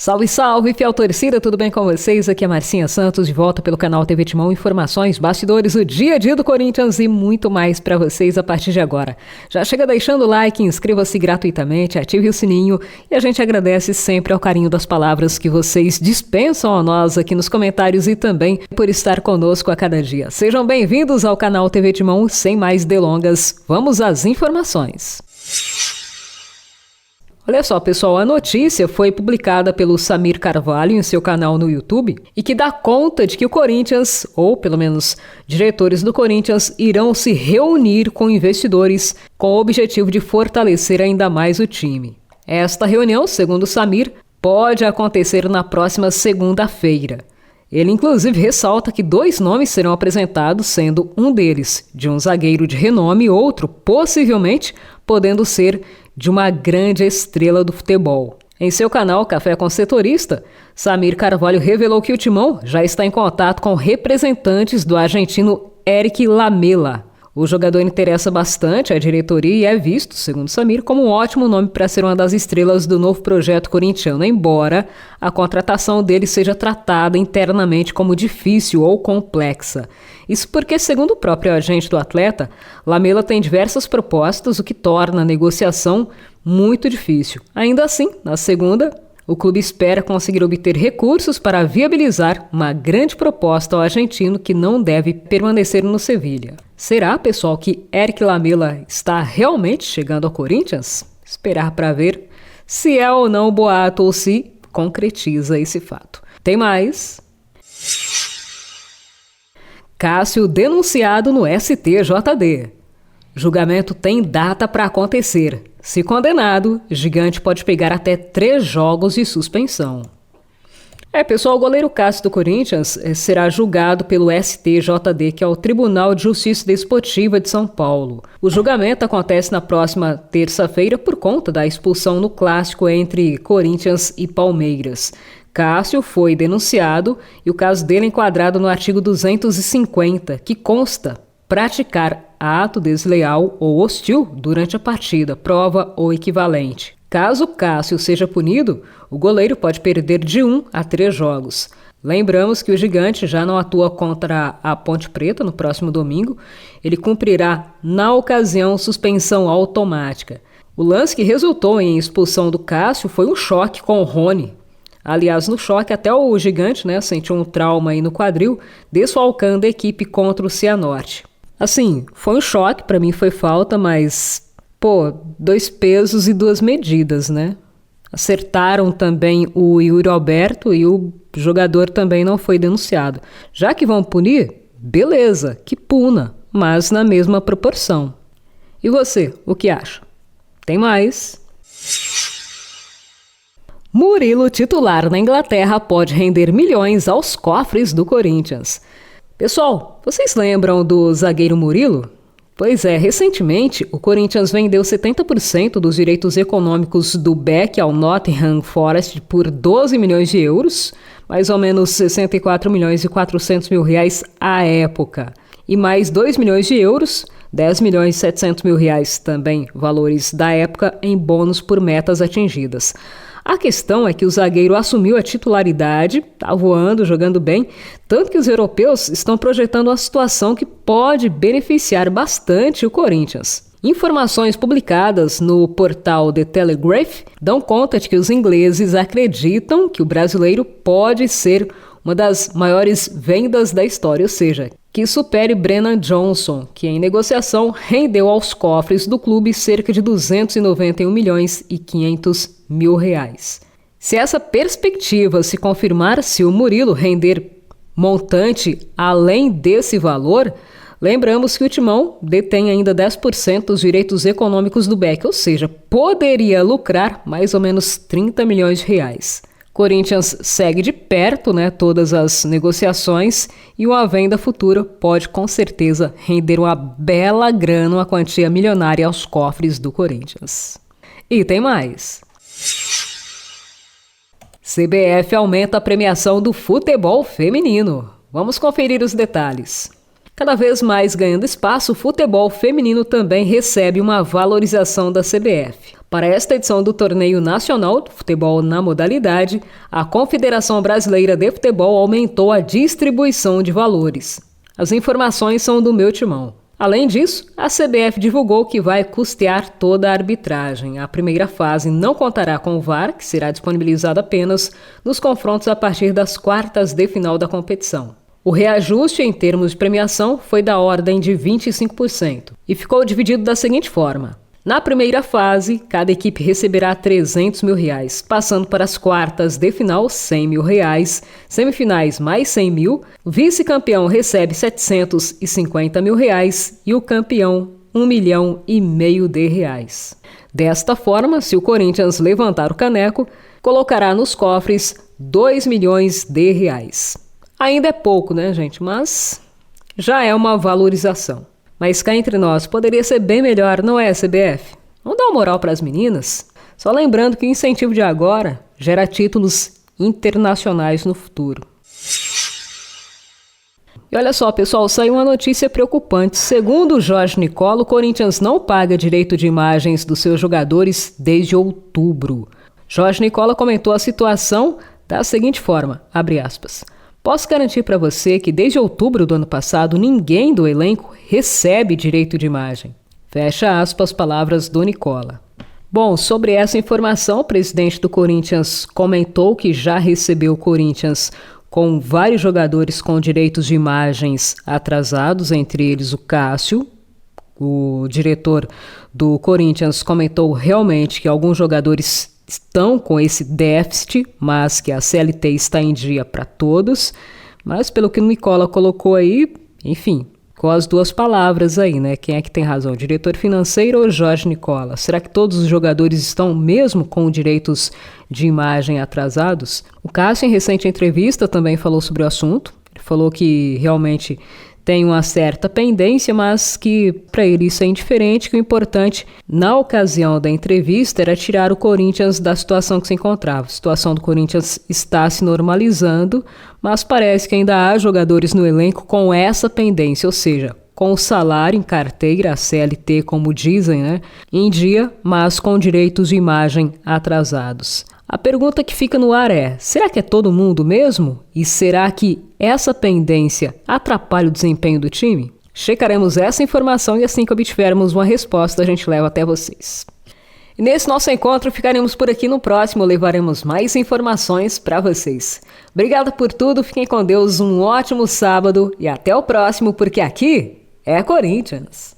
Salve, salve, fiel torcida, tudo bem com vocês? Aqui é Marcinha Santos, de volta pelo canal TV Timão, informações, bastidores, o dia a dia do Corinthians e muito mais pra vocês a partir de agora. Já chega deixando o like, inscreva-se gratuitamente, ative o sininho e a gente agradece sempre ao carinho das palavras que vocês dispensam a nós aqui nos comentários e também por estar conosco a cada dia. Sejam bem-vindos ao canal TV Timão, sem mais delongas, vamos às informações. Olha só, pessoal, a notícia foi publicada pelo Samir Carvalho em seu canal no YouTube e que dá conta de que o Corinthians, ou pelo menos diretores do Corinthians, irão se reunir com investidores com o objetivo de fortalecer ainda mais o time. Esta reunião, segundo Samir, pode acontecer na próxima segunda-feira. Ele, inclusive, ressalta que 2 nomes serão apresentados, sendo um deles de um zagueiro de renome e outro, possivelmente, podendo ser de uma grande estrela do futebol. Em seu canal Café com Setorista, Samir Carvalho revelou que o Timão já está em contato com representantes do argentino Eric Lamela. O jogador interessa bastante à diretoria e é visto, segundo Samir, como um ótimo nome para ser uma das estrelas do novo projeto corintiano, embora a contratação dele seja tratada internamente como difícil ou complexa. Isso porque, segundo o próprio agente do atleta, Lamela tem diversas propostas, o que torna a negociação muito difícil. Ainda assim, na segunda, o clube espera conseguir obter recursos para viabilizar uma grande proposta ao argentino que não deve permanecer no Sevilha. Será, pessoal, que Eric Lamela está realmente chegando ao Corinthians? Esperar para ver se é ou não boato ou se concretiza esse fato. Tem mais. Cássio denunciado no STJD. Julgamento tem data para acontecer. Se condenado, Gigante pode pegar até 3 jogos de suspensão. Pessoal, o goleiro Cássio do Corinthians será julgado pelo STJD, que é o Tribunal de Justiça Desportiva de São Paulo. O julgamento acontece na próxima terça-feira por conta da expulsão no clássico entre Corinthians e Palmeiras. Cássio foi denunciado e o caso dele é enquadrado no artigo 250, que consta praticar ato desleal ou hostil durante a partida, prova ou equivalente. Caso Cássio seja punido, o goleiro pode perder de 1 a 3 jogos. Lembramos que o Gigante já não atua contra a Ponte Preta no próximo domingo. Ele cumprirá, na ocasião, suspensão automática. O lance que resultou em expulsão do Cássio foi um choque com o Rony. Aliás, no choque, até o Gigante sentiu um trauma aí no quadril, desfalcando a equipe contra o Cianorte. Assim, foi um choque, pra mim foi falta, mas, 2 pesos e 2 medidas, né? Acertaram também o Yuri Alberto e o jogador também não foi denunciado. Já que vão punir, beleza, que puna, mas na mesma proporção. E você, o que acha? Tem mais. Murilo, titular na Inglaterra, pode render milhões aos cofres do Corinthians. Pessoal, vocês lembram do zagueiro Murilo? Pois é, recentemente o Corinthians vendeu 70% dos direitos econômicos do Beck ao Nottingham Forest por 12 milhões de euros, mais ou menos 64 milhões e 400 mil reais à época. E mais 2 milhões de euros, 10 milhões e 700 mil reais também, valores da época, em bônus por metas atingidas. A questão é que o zagueiro assumiu a titularidade, tá voando, jogando bem, tanto que os europeus estão projetando uma situação que pode beneficiar bastante o Corinthians. Informações publicadas no portal The Telegraph dão conta de que os ingleses acreditam que o brasileiro pode ser uma das maiores vendas da história, ou seja, que supere Brennan Johnson, que em negociação rendeu aos cofres do clube cerca de 291 milhões e 500 mil reais. Se essa perspectiva se confirmar, se o Murilo render montante além desse valor, lembramos que o Timão detém ainda 10% dos direitos econômicos do Beck, ou seja, poderia lucrar mais ou menos 30 milhões de reais. Corinthians segue de perto todas as negociações e uma venda futura pode com certeza render uma bela grana, uma quantia milionária aos cofres do Corinthians. E tem mais. CBF aumenta a premiação do futebol feminino. Vamos conferir os detalhes. Cada vez mais ganhando espaço, o futebol feminino também recebe uma valorização da CBF. Para esta edição do Torneio Nacional do Futebol na modalidade, a Confederação Brasileira de Futebol aumentou a distribuição de valores. As informações são do meu timão. Além disso, a CBF divulgou que vai custear toda a arbitragem. A primeira fase não contará com o VAR, que será disponibilizado apenas nos confrontos a partir das quartas de final da competição. O reajuste em termos de premiação foi da ordem de 25% e ficou dividido da seguinte forma. Na primeira fase, cada equipe receberá R$300 mil, passando para as quartas de final R$100 mil, semifinais mais R$100 mil, o vice-campeão recebe R$750 mil e o campeão R$1,5 milhão. Desta forma, se o Corinthians levantar o caneco, colocará nos cofres R$2 milhões. Ainda é pouco, né, gente? Mas já é uma valorização. Mas cá entre nós, poderia ser bem melhor, não é, CBF? Vamos dar uma moral para as meninas? Só lembrando que o incentivo de agora gera títulos internacionais no futuro. E olha só, pessoal, saiu uma notícia preocupante. Segundo o Jorge Nicola, o Corinthians não paga direito de imagens dos seus jogadores desde outubro. Jorge Nicola comentou a situação da seguinte forma, abre aspas. Posso garantir para você que desde outubro do ano passado ninguém do elenco recebe direito de imagem. Fecha aspas, palavras do Nicola. Bom, sobre essa informação, o presidente do Corinthians comentou que já recebeu o Corinthians com vários jogadores com direitos de imagens atrasados, entre eles o Cássio. O diretor do Corinthians comentou realmente que alguns jogadores estão com esse déficit, mas que a CLT está em dia para todos. Mas pelo que o Nicola colocou aí, enfim, com as duas palavras aí, né? Quem é que tem razão, diretor financeiro ou Jorge Nicola? Será que todos os jogadores estão mesmo com direitos de imagem atrasados? O Cássio, em recente entrevista, também falou sobre o assunto. Ele falou que realmente tem uma certa pendência, mas que para ele isso é indiferente, que o importante na ocasião da entrevista era tirar o Corinthians da situação que se encontrava. A situação do Corinthians está se normalizando, mas parece que ainda há jogadores no elenco com essa pendência, ou seja, com o salário em carteira, a CLT como dizem, né, em dia, mas com direitos de imagem atrasados. A pergunta que fica no ar é, será que é todo mundo mesmo? E será que essa pendência atrapalha o desempenho do time? Checaremos essa informação e assim que obtivermos uma resposta, a gente leva até vocês. E nesse nosso encontro ficaremos por aqui, no próximo levaremos mais informações para vocês. Obrigada por tudo, fiquem com Deus, um ótimo sábado e até o próximo, porque aqui é Corinthians.